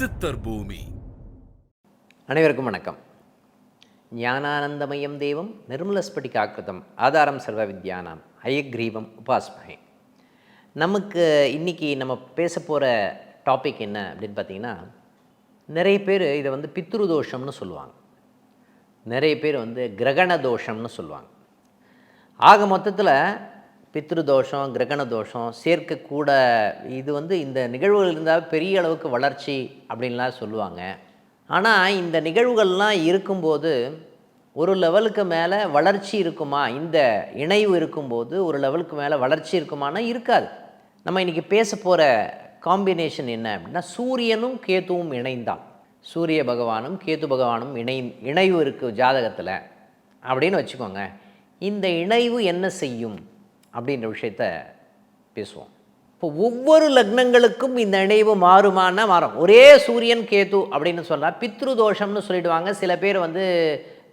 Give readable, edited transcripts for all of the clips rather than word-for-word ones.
சித்தர் பூமி. அனைவருக்கும் வணக்கம். ஞானானந்தமயம் தேவம் நிர்மலஸ்படிகாக்கிருதம் ஆதாரம் சர்வ வித்யானாம் ஹயக்ரீவம் உபாஸ்மஹே. நமக்கு இன்றைக்கி நம்ம பேச போகிற டாபிக் என்ன அப்படின்னு பார்த்திங்கன்னா, நிறைய பேர் இதை பித்ரு தோஷம்னு சொல்லுவாங்க, நிறைய பேர் கிரகண தோஷம்னு சொல்லுவாங்க. ஆக மொத்தத்தில் பித்ரு தோஷம், கிரகண தோஷம் சேர்க்கக்கூட இது இந்த நிகழ்வுகள் இருந்தால் பெரிய அளவுக்கு வளர்ச்சி அப்படின்லாம் சொல்லுவாங்க. ஆனால் இந்த நிகழ்வுகள்லாம் இருக்கும்போது ஒரு லெவலுக்கு மேலே வளர்ச்சி இருக்குமா, இந்த இணைவு இருக்கும்போது ஒரு லெவலுக்கு மேலே வளர்ச்சி இருக்குமானா இருக்காது. நம்ம இன்றைக்கி பேச போகிற காம்பினேஷன் என்ன அப்படின்னா, சூரியனும் கேத்துவும் இணைந்தான், சூரிய பகவானும் கேத்து பகவானும் இணைவு இருக்குது ஜாதகத்தில் அப்படின்னு வச்சுக்கோங்க. இந்த இணைவு என்ன செய்யும் அப்படின்ற விஷயத்த பேசுவோம். இப்போ ஒவ்வொரு லக்னங்களுக்கும் இந்த இணைவு மாறுமானா மாறும். ஒரே சூரியன் கேத்து அப்படின்னு சொன்னால் பித்ரு தோஷம்னு சொல்லிடுவாங்க, சில பேர்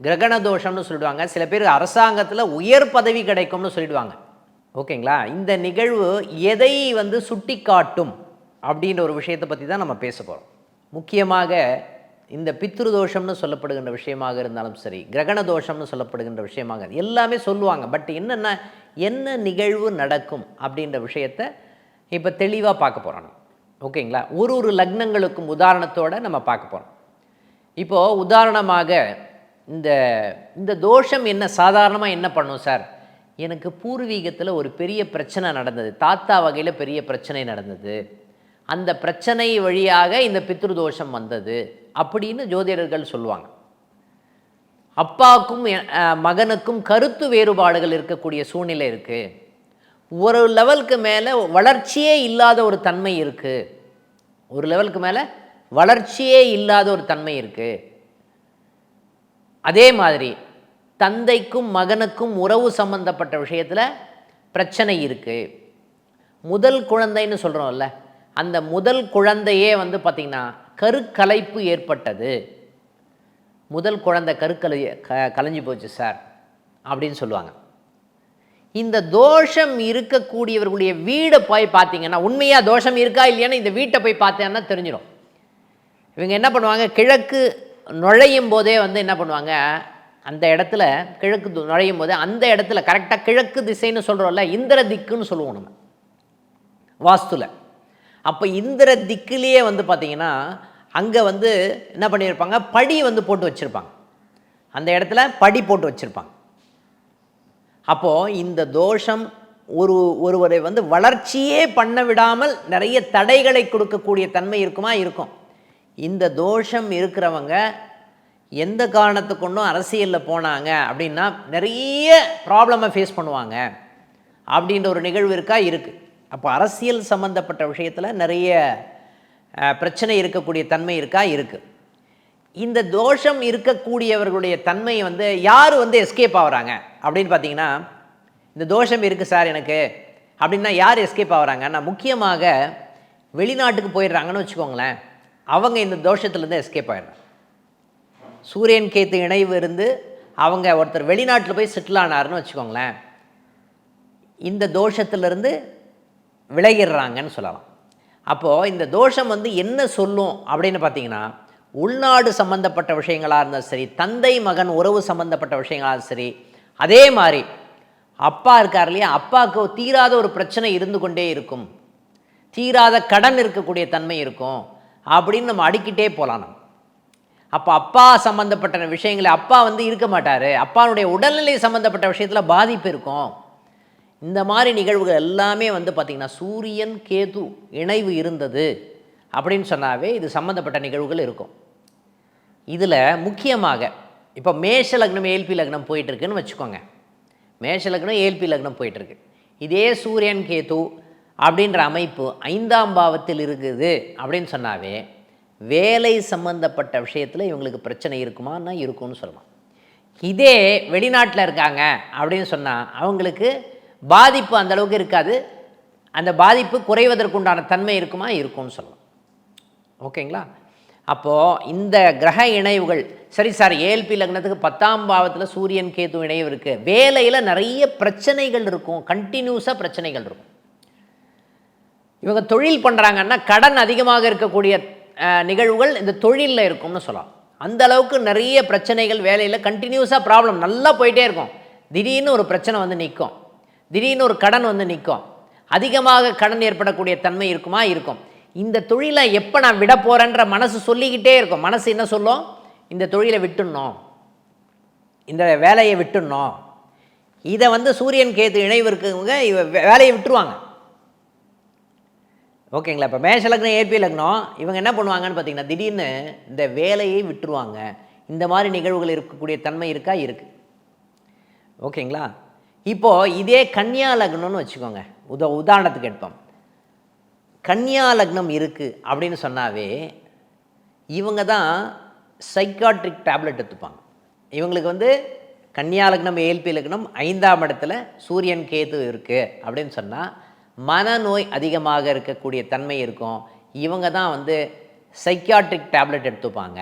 கிரகண தோஷம்னு சொல்லிடுவாங்க, சில பேர் அரசாங்கத்தில் உயர் பதவி கிடைக்கும்னு சொல்லிடுவாங்க. ஓகேங்களா? இந்த நிகழ்வு எதை சுட்டி காட்டும் அப்படின்ற ஒரு விஷயத்தை பற்றி தான் நம்ம பேச போகிறோம். முக்கியமாக இந்த பித்ரு தோஷம்னு சொல்லப்படுகின்ற விஷயமாக இருந்தாலும் சரி, கிரகண தோஷம்னு சொல்லப்படுகின்ற விஷயமாக எல்லாமே சொல்லுவாங்க. பட் என்னென்னா, என்ன நிகழ்வு நடக்கும் அப்படின்ற விஷயத்தை இப்போ தெளிவாக பார்க்க போகிறோம். ஓகேங்களா? ஒரு லக்னங்களுக்கும் உதாரணத்தோடு நம்ம பார்க்க போகிறோம். இப்போது உதாரணமாக இந்த தோஷம் என்ன சாதாரணமாக என்ன பண்ணும் சார், எனக்கு பூர்வீகத்தில் ஒரு பெரிய பிரச்சனை நடந்தது, தாத்தா வகையில் பெரிய பிரச்சனை நடந்தது, அந்த பிரச்சனை வழியாக இந்த பித்ரு தோஷம் வந்தது அப்படின்னு ஜோதிடர்கள் சொல்லுவாங்க. அப்பாவுக்கும் மகனுக்கும் கருத்து வேறுபாடுகள் இருக்கக்கூடிய சூழ்நிலை இருக்குது, ஒரு லெவலுக்கு மேலே வளர்ச்சியே இல்லாத ஒரு தன்மை இருக்குது, ஒரு லெவலுக்கு மேலே வளர்ச்சியே இல்லாத ஒரு தன்மை இருக்குது. அதே மாதிரி தந்தைக்கும் மகனுக்கும் உறவு சம்பந்தப்பட்ட விஷயத்தில் பிரச்சனை இருக்குது. முதல் குழந்தைன்னு சொல்கிறோம்ல, அந்த முதல் குழந்தையே பார்த்திங்கன்னா கருக்கலைப்பு ஏற்பட்டது, முதல் குழந்தை கலைஞ்சு போச்சு சார் அப்படின்னு சொல்லுவாங்க. இந்த தோஷம் இருக்கக்கூடியவர்களுடைய வீடை போய் பார்த்தீங்கன்னா, உண்மையாக தோஷம் இருக்கா இல்லையான்னு இந்த வீட்டை போய் பார்த்தேன்னா தெரிஞ்சிடும். இவங்க என்ன பண்ணுவாங்க, கிழக்கு நுழையும் போதே என்ன பண்ணுவாங்க, அந்த இடத்துல கிழக்கு நுழையும் போதே அந்த இடத்துல கரெக்டாக கிழக்கு திசைன்னு சொல்கிறோம்ல, இந்திர திக்குன்னு சொல்லுவோம் நம்ம வாஸ்துல. அப்போ இந்திர திக்கிலேயே பார்த்திங்கன்னா அங்கே என்ன பண்ணியிருப்பாங்க, படி போட்டு வச்சுருப்பாங்க, அந்த இடத்துல படி போட்டு வச்சுருப்பாங்க. அப்போது இந்த தோஷம் ஒருவரை வளர்ச்சியே பண்ண விடாமல் நிறைய தடைகளை கொடுக்கக்கூடிய தன்மை இருக்குமா, இருக்கும். இந்த தோஷம் இருக்கிறவங்க எந்த காரணத்தை கொண்டும் அரசியலில் போனாங்க அப்படின்னா நிறைய ப்ராப்ளமை ஃபேஸ் பண்ணுவாங்க அப்படின்ற ஒரு நிகழ்வு இருக்கா, இருக்குது. அப்போ அரசியல் சம்மந்தப்பட்ட விஷயத்தில் நிறைய பிரச்சனை இருக்கக்கூடிய தன்மை இருக்கா, இருக்குது. இந்த தோஷம் இருக்கக்கூடியவர்களுடைய தன்மை யார் எஸ்கேப் ஆகிறாங்க அப்படின்னு பார்த்தீங்கன்னா, இந்த தோஷம் இருக்குது சார் எனக்கு அப்படின்னா யார் எஸ்கேப் ஆகிறாங்கன்னா, முக்கியமாக வெளிநாட்டுக்கு போயிடுறாங்கன்னு வச்சுக்கோங்களேன், அவங்க இந்த தோஷத்துலேருந்து எஸ்கேப் ஆகிடுறாங்க. சூரியன் கேத்து இணைவு இருந்து அவங்க ஒருத்தர் வெளிநாட்டில் போய் செட்டில் ஆனார்னு வச்சுக்கோங்களேன், இந்த தோஷத்திலிருந்து விலகிடுறாங்கன்னு சொல்லலாம். அப்போது இந்த தோஷம் என்ன சொல்லும் அப்படின்னு பார்த்தீங்கன்னா, உள்நாடு சம்பந்தப்பட்ட விஷயங்களாக இருந்தாலும் சரி, தந்தை மகன் உறவு சம்பந்தப்பட்ட விஷயங்களாக சரி, அதே மாதிரி அப்பா இருக்கார் இல்லையா, அப்பாவுக்கு தீராத ஒரு பிரச்சனை இருந்து கொண்டே இருக்கும், தீராத கடன் இருக்கக்கூடிய தன்மை இருக்கும் அப்படின்னு நம்ம அடிக்கிட்டே போகலாம். நம்ம அப்போ அப்பா சம்மந்தப்பட்ட விஷயங்களை அப்பா இருக்க மாட்டார், அப்பாவுடைய உடல்நிலை சம்மந்தப்பட்ட விஷயத்தில் பாதிப்பு இருக்கும். இந்த மாதிரி நிகழ்வுகள் எல்லாமே பார்த்திங்கன்னா சூரியன் கேது இணைவு இருந்தது அப்படின்னு சொன்னாவே இது சம்மந்தப்பட்ட நிகழ்வுகள் இருக்கும். இதில் முக்கியமாக இப்போ மேஷ லக்னம் ஏல்பி லக்னம் போயிட்டுருக்குன்னு வச்சுக்கோங்க, மேஷ லக்னம் ஏல்பி லக்னம் போயிட்டுருக்கு, இதே சூரியன் கேது அப்படின்ற அமைப்பு 5ஆம் பாவத்தில் இருக்குது அப்படின்னு சொன்னாவே வேலை சம்மந்தப்பட்ட விஷயத்தில் இவங்களுக்கு பிரச்சனை இருக்குமான்னா இருக்கும்னு சொல்லலாம். இதே வெளிநாட்டில் இருக்காங்க அப்படின்னு சொன்னால் அவங்களுக்கு பாதிப்பு அந்தளவுக்கு இருக்காது, அந்த பாதிப்பு குறைவதற்குண்டான தன்மை இருக்குமா, இருக்கும்னு சொல்லலாம். ஓகேங்களா? அப்போது இந்த கிரக இணைவுகள் சரி சார், ஏஎல்பி லக்னத்துக்கு 10ஆம் பாவத்தில் சூரியன் கேது இணைவு இருக்குது, வேலையில் நிறைய பிரச்சனைகள் இருக்கும், கண்டினியூஸாக பிரச்சனைகள் இருக்கும். இவங்க தொழில் பண்ணுறாங்கன்னா கடன் அதிகமாக இருக்கக்கூடிய நிகழ்வுகள் இந்த தொழிலில் இருக்கும்னு சொல்லலாம். அந்த அளவுக்கு நிறைய பிரச்சனைகள் வேலையில் கண்டினியூஸாக ப்ராப்ளம் நல்லா போயிட்டே இருக்கும். திடீர்னு ஒரு பிரச்சனை வந்து நிற்கும், திடீர்னு ஒரு கடன் வந்து நிற்கும், அதிகமாக கடன் ஏற்படக்கூடிய தன்மை இருக்குமா? இருக்கும். இந்த தொழிலை எப்போ நான் விட போகிறேன்ற மனசு சொல்லிக்கிட்டே இருக்கும். மனசு என்ன சொல்லும்? இந்த தொழிலை விட்டுடணும், இந்த வேலையை விட்டுடணும். இதை வந்து சூரியன் கேது இணைவு இருக்குங்க, வேலையை விட்டுருவாங்க. ஓகேங்களா? இப்போ மேஷ லக்னம் ஏபி லக்னம் இவங்க என்ன பண்ணுவாங்கன்னு பார்த்தீங்கன்னா திடீர்னு இந்த வேலையை விட்டுருவாங்க. இந்த மாதிரி நிகழ்வுகள் இருக்கக்கூடிய தன்மை இருக்கா? இருக்குது. ஓகேங்களா? இப்போது இதே கன்னியா லக்னம்னு வச்சுக்கோங்க, உதாரணத்துக்கு எடுப்போம். கன்னியா லக்னம் இருக்குது அப்படின்னு சொன்னாவே இவங்க தான் சைக்காட்ரிக் டேப்லெட் எடுத்துப்பாங்க. இவங்களுக்கு வந்து கன்னியா லக்னம் ஏஎல்பி லக்னம் 5ஆம் இடத்துல சூரியன் கேது இருக்குது அப்படின்னு சொன்னால் மனநோய் அதிகமாக இருக்கக்கூடிய தன்மை இருக்கும். இவங்க தான் வந்து சைக்காட்ரிக் டேப்லெட் எடுத்துப்பாங்க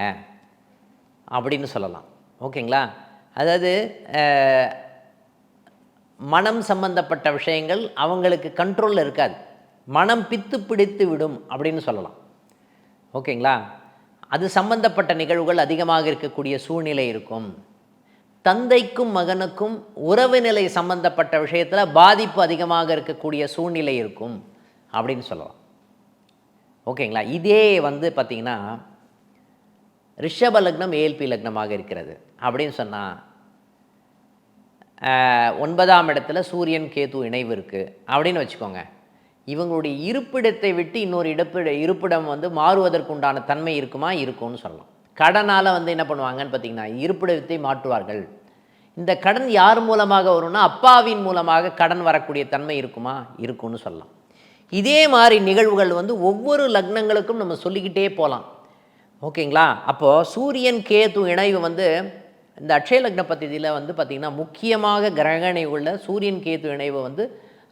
அப்படின்னு சொல்லலாம். ஓகேங்களா? அதாவது மனம் சம்பந்தப்பட்ட விஷயங்கள் அவங்களுக்கு கண்ட்ரோலில் இருக்காது, மனம் பித்து பிடித்து விடும் அப்படின்னு சொல்லலாம். ஓகேங்களா? அது சம்பந்தப்பட்ட நிகழ்வுகள் அதிகமாக இருக்கக்கூடிய சூழ்நிலை இருக்கும். தந்தைக்கும் மகனுக்கும் உறவு நிலை சம்பந்தப்பட்ட விஷயத்தில் பாதிப்பு அதிகமாக இருக்கக்கூடிய சூழ்நிலை இருக்கும் அப்படின்னு சொல்லலாம். ஓகேங்களா? இதே வந்து பார்த்திங்கன்னா ரிஷப லக்னம் ஏஎல்பி லக்னமாக இருக்கிறது அப்படின்னு சொன்னால் 9ஆம் இடத்துல சூரியன் கேது இணைவு இருக்குது அப்படின்னு வச்சுக்கோங்க. இவங்களுடைய இருப்பிடத்தை விட்டு இன்னொரு இருப்பிடம் வந்து மாறுவதற்குண்டான தன்மை இருக்குமா? இருக்கும்னு சொல்லலாம். கடனால் வந்து என்ன பண்ணுவாங்கன்னு பார்த்திங்கன்னா இருப்பிடத்தை மாற்றுவார்கள். இந்த கடன் யார் மூலமாக வரும்னா அப்பாவின் மூலமாக கடன் வரக்கூடிய தன்மை இருக்குமா? இருக்கும்னு சொல்லலாம். இதே மாதிரி நிகழ்வுகள் வந்து ஒவ்வொரு லக்னங்களுக்கும் நம்ம சொல்லிக்கிட்டே போகலாம். ஓகேங்களா? அப்போது சூரியன் கேது இணைவு வந்து இந்த அட்சய லக்ன பദ്ധதியில் வந்து பார்த்திங்கன்னா முக்கியமாக கிரகணை உள்ள சூரியன் கேது இணைவு வந்து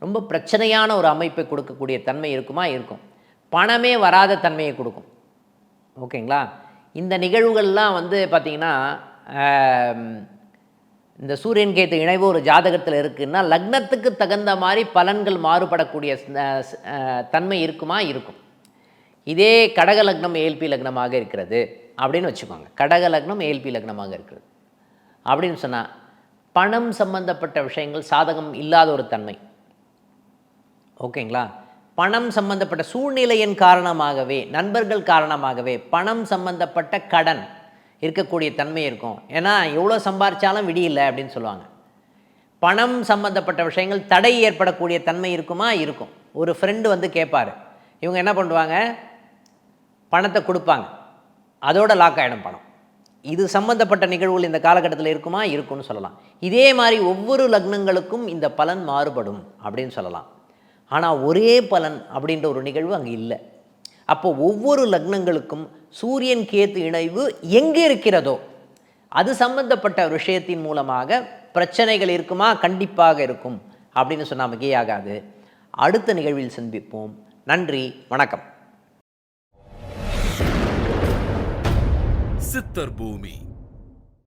ரொம்ப பிரச்சனையான ஒரு அமைப்பை கொடுக்கக்கூடிய தன்மை இருக்குமா? இருக்கும். பணமே வராத தன்மையை கொடுக்கும். ஓகேங்களா? இந்த நிகழ்வுகள்லாம் வந்து பார்த்திங்கன்னா இந்த சூரியன் கேது இணைவு ஒரு ஜாதகத்தில் இருக்குதுன்னா லக்னத்துக்கு தகுந்த மாதிரி பலன்கள் மாறுபடக்கூடிய தன்மை இருக்குமா? இருக்கும். இதே கடக லக்னம் ஏஎல்பி லக்னமாக இருக்கிறது அப்படின்னு வச்சுக்கோங்க. கடக லக்னம் ஏஎல்பி லக்னமாக இருக்கிறது அப்படின்னு சொன்னால் பணம் சம்பந்தப்பட்ட விஷயங்கள் சாதகம் இல்லாத ஒரு தன்மை. ஓகேங்களா? பணம் சம்பந்தப்பட்ட சூழ்நிலையின் காரணமாகவே, நண்பர்கள் காரணமாகவே பணம் சம்பந்தப்பட்ட கடன் இருக்கக்கூடிய தன்மை இருக்கும். ஏன்னா எவ்வளோ சம்பாரித்தாலும் விடியில்லை அப்படின்னு சொல்லுவாங்க. பணம் சம்பந்தப்பட்ட விஷயங்கள் தடை ஏற்படக்கூடிய தன்மை இருக்குமா? இருக்கும். ஒரு ஃப்ரெண்டு வந்து கேட்பார், இவங்க என்ன பண்ணுவாங்க, பணத்தை கொடுப்பாங்க, அதோட லாக் ஆகிடும் பணம். இது சம்பந்தப்பட்ட நிகழ்வுகள் இந்த காலகட்டத்தில் இருக்குமா? இருக்கும்னு சொல்லலாம். இதே மாதிரி ஒவ்வொரு லக்னங்களுக்கும் இந்த பலன் மாறுபடும் அப்படின்னு சொல்லலாம். ஆனால் ஒரே பலன் அப்படின்ற ஒரு நிகழ்வு அங்கே இல்லை. அப்போ ஒவ்வொரு லக்னங்களுக்கும் சூரியன் கேது இணைவு எங்கே இருக்கிறதோ அது சம்பந்தப்பட்ட விஷயத்தின் மூலமாக பிரச்சனைகள் இருக்குமா? கண்டிப்பாக இருக்கும் அப்படின்னு சொன்னால் மிகையாகாது. அடுத்த நிகழ்வில் சந்திப்போம். நன்றி, வணக்கம். சித்தர் பூமி.